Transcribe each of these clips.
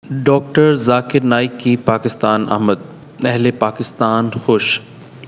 Doctor Zakir Naik کی پاکستان آمد، اہل پاکستان خوش،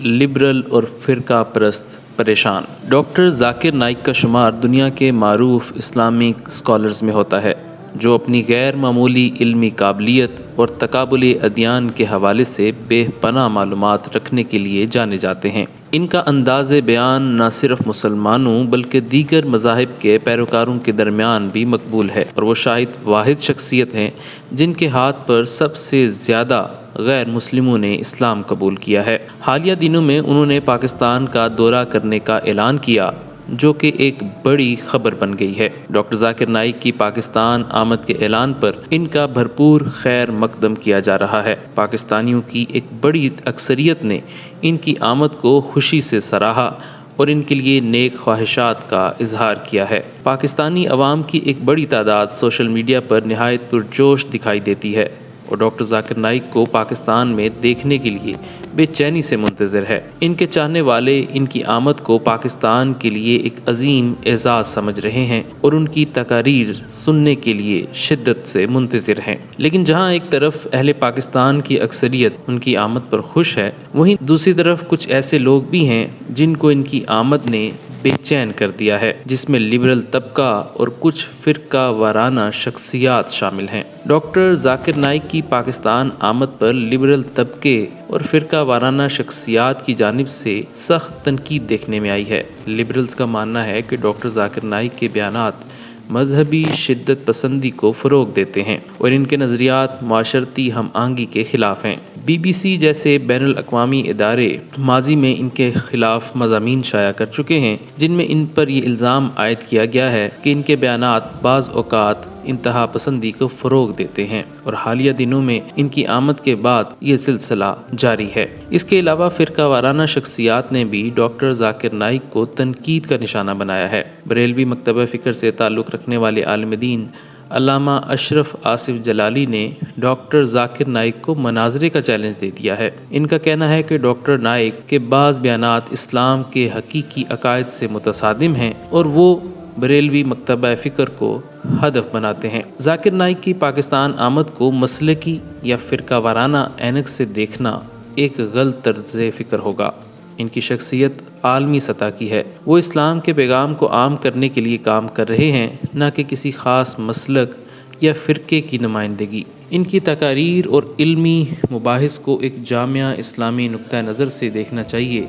لبرل اور فرقہ پرست پریشان۔ ڈاکٹر ذاکر نائک کا شمار دنیا کے معروف اسلامک اسکالرز میں ہوتا ہے، جو اپنی غیر معمولی علمی قابلیت اور تقابل ادیان کے حوالے سے بے پناہ معلومات رکھنے کے لیے جانے جاتے ہیں۔ ان کا انداز بیان نہ صرف مسلمانوں بلکہ دیگر مذاہب کے پیروکاروں کے درمیان بھی مقبول ہے، اور وہ شاید واحد شخصیت ہیں جن کے ہاتھ پر سب سے زیادہ غیر مسلموں نے اسلام قبول کیا ہے۔ حالیہ دنوں میں انہوں نے پاکستان کا دورہ کرنے کا اعلان کیا، جو کہ ایک بڑی خبر بن گئی ہے۔ ڈاکٹر ذاکر نائک کی پاکستان آمد کے اعلان پر ان کا بھرپور خیر مقدم کیا جا رہا ہے۔ پاکستانیوں کی ایک بڑی اکثریت نے ان کی آمد کو خوشی سے سراہا اور ان کے لیے نیک خواہشات کا اظہار کیا ہے۔ پاکستانی عوام کی ایک بڑی تعداد سوشل میڈیا پر نہایت پرجوش دکھائی دیتی ہے اور ڈاکٹر ذاکر نائک کو پاکستان میں دیکھنے کے لیے بے چینی سے منتظر ہے۔ ان کے چاہنے والے ان کی آمد کو پاکستان کے لیے ایک عظیم اعزاز سمجھ رہے ہیں اور ان کی تقاریر سننے کے لیے شدت سے منتظر ہیں۔ لیکن جہاں ایک طرف اہل پاکستان کی اکثریت ان کی آمد پر خوش ہے، وہیں دوسری طرف کچھ ایسے لوگ بھی ہیں جن کو ان کی آمد نے بے چین کر دیا ہے، جس میں لبرل طبقہ اور کچھ فرقہ وارانہ شخصیات شامل ہیں۔ ڈاکٹر ذاکر نائک کی پاکستان آمد پر لبرل طبقے اور فرقہ وارانہ شخصیات کی جانب سے سخت تنقید دیکھنے میں آئی ہے۔ لبرلز کا ماننا ہے کہ ڈاکٹر ذاکر نائک کے بیانات مذہبی شدت پسندی کو فروغ دیتے ہیں اور ان کے نظریات معاشرتی ہم آہنگی کے خلاف ہیں۔ BBC جیسے بین الاقوامی ادارے ماضی میں ان کے خلاف مضامین شائع کر چکے ہیں، جن میں ان پر یہ الزام عائد کیا گیا ہے کہ ان کے بیانات بعض اوقات انتہا پسندی کو فروغ دیتے ہیں، اور حالیہ دنوں میں ان کی آمد کے بعد یہ سلسلہ جاری ہے۔ اس کے علاوہ فرقہ وارانہ شخصیات نے بھی ڈاکٹر ذاکر نائک کو تنقید کا نشانہ بنایا ہے۔ بریلوی مکتبہ فکر سے تعلق رکھنے والے عالم دین علامہ اشرف آصف جلالی نے ڈاکٹر ذاکر نائک کو مناظرے کا چیلنج دے دیا ہے۔ ان کا کہنا ہے کہ ڈاکٹر نائک کے بعض بیانات اسلام کے حقیقی عقائد سے متصادم ہیں اور وہ بریلوی مکتبہ فکر کو ہدف بناتے ہیں۔ ذاکر نائک کی پاکستان آمد کو مسلکی یا فرقہ وارانہ اینک سے دیکھنا ایک غلط طرز فکر ہوگا۔ ان کی شخصیت عالمی سطح کی ہے۔ وہ اسلام کے پیغام کو عام کرنے کے لیے کام کر رہے ہیں، نہ کہ کسی خاص مسلک یا فرقے کی نمائندگی۔ ان کی تقاریر اور علمی مباحث کو ایک جامع اسلامی نقطہ نظر سے دیکھنا چاہیے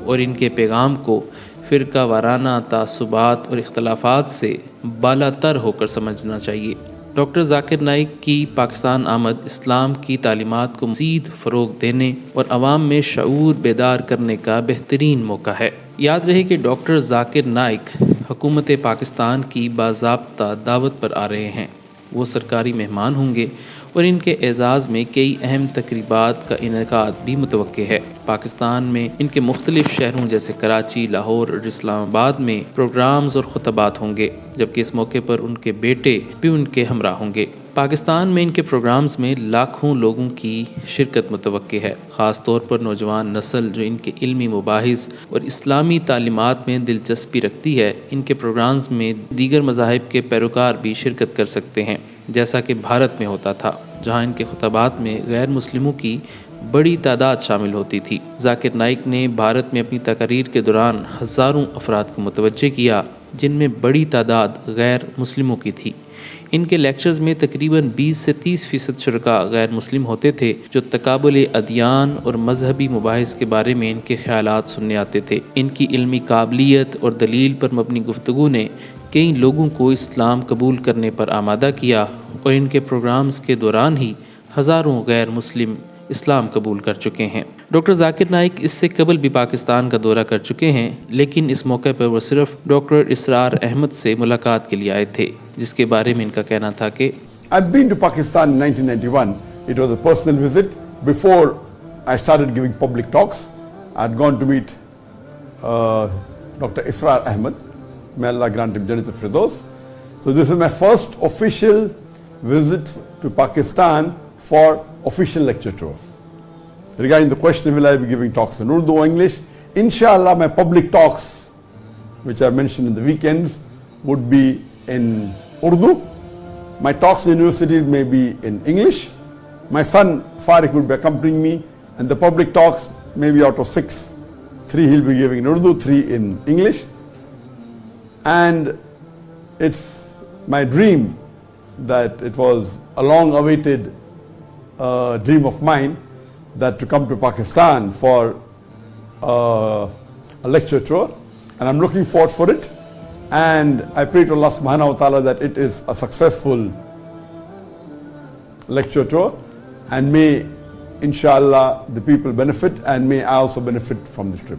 اور ان کے پیغام کو فرقہ وارانہ تعصبات اور اختلافات سے بالاتر ہو کر سمجھنا چاہیے۔ ڈاکٹر ذاکر نائک کی پاکستان آمد اسلام کی تعلیمات کو مزید فروغ دینے اور عوام میں شعور بیدار کرنے کا بہترین موقع ہے۔ یاد رہے کہ ڈاکٹر ذاکر نائک حکومت پاکستان کی باضابطہ دعوت پر آ رہے ہیں۔ وہ سرکاری مہمان ہوں گے اور ان کے اعزاز میں کئی اہم تقریبات کا انعقاد بھی متوقع ہے۔ پاکستان میں ان کے مختلف شہروں جیسے کراچی، لاہور اور اسلام آباد میں پروگرامز اور خطبات ہوں گے، جبکہ اس موقع پر ان کے بیٹے بھی ان کے ہمراہ ہوں گے۔ پاکستان میں ان کے پروگرامز میں لاکھوں لوگوں کی شرکت متوقع ہے، خاص طور پر نوجوان نسل جو ان کے علمی مباحث اور اسلامی تعلیمات میں دلچسپی رکھتی ہے۔ ان کے پروگرامز میں دیگر مذاہب کے پیروکار بھی شرکت کر سکتے ہیں، جیسا کہ بھارت میں ہوتا تھا، جہاں ان کے خطبات میں غیر مسلموں کی بڑی تعداد شامل ہوتی تھی۔ ذاکر نائک نے بھارت میں اپنی تقاریر کے دوران ہزاروں افراد کو متوجہ کیا، جن میں بڑی تعداد غیر مسلموں کی تھی۔ ان کے لیکچرز میں تقریباً 20 سے 30% شرکاء غیر مسلم ہوتے تھے، جو تقابل ادیان اور مذہبی مباحث کے بارے میں ان کے خیالات سننے آتے تھے۔ ان کی علمی قابلیت اور دلیل پر مبنی گفتگو نے کئی لوگوں کو اسلام قبول کرنے پر آمادہ کیا، اور ان کے پروگرامز کے دوران ہی ہزاروں غیر مسلم اسلام قبول کر چکے ہیں۔ ڈاکٹر ذاکر نائک اس سے قبل بھی پاکستان کا دورہ کر چکے ہیں، لیکن اس موقع پر وہ صرف ڈاکٹر اسرار احمد سے ملاقات کے لیے آئے تھے، جس کے بارے میں ان کا کہنا تھا کہ I've been to Pakistan in 1991. It was a personal visit. Before I started giving public talks, I'd gone to meet Dr. Israr Ahmed. May Allah grant him Jannat al-Firdaus. So this is my first official visit to Pakistan for official lecture tour. Regarding the question, will I be giving talks in Urdu or English? Inshallah, my public talks, which I mentioned in the weekends, would be in Urdu My talks in universities may be in English. My son Farik would be accompanying me, and the public talks, maybe out of 6, 3 he'll be giving in Urdu, 3 in English. And it's my dream that it was a long awaited dream of mine that to come to Pakistan for a lecture tour, and I'm looking forward for it, and I pray to Allah subhanahu wa ta'ala that it is a successful lecture tour, and may inshallah the people benefit, and may I also benefit from this trip.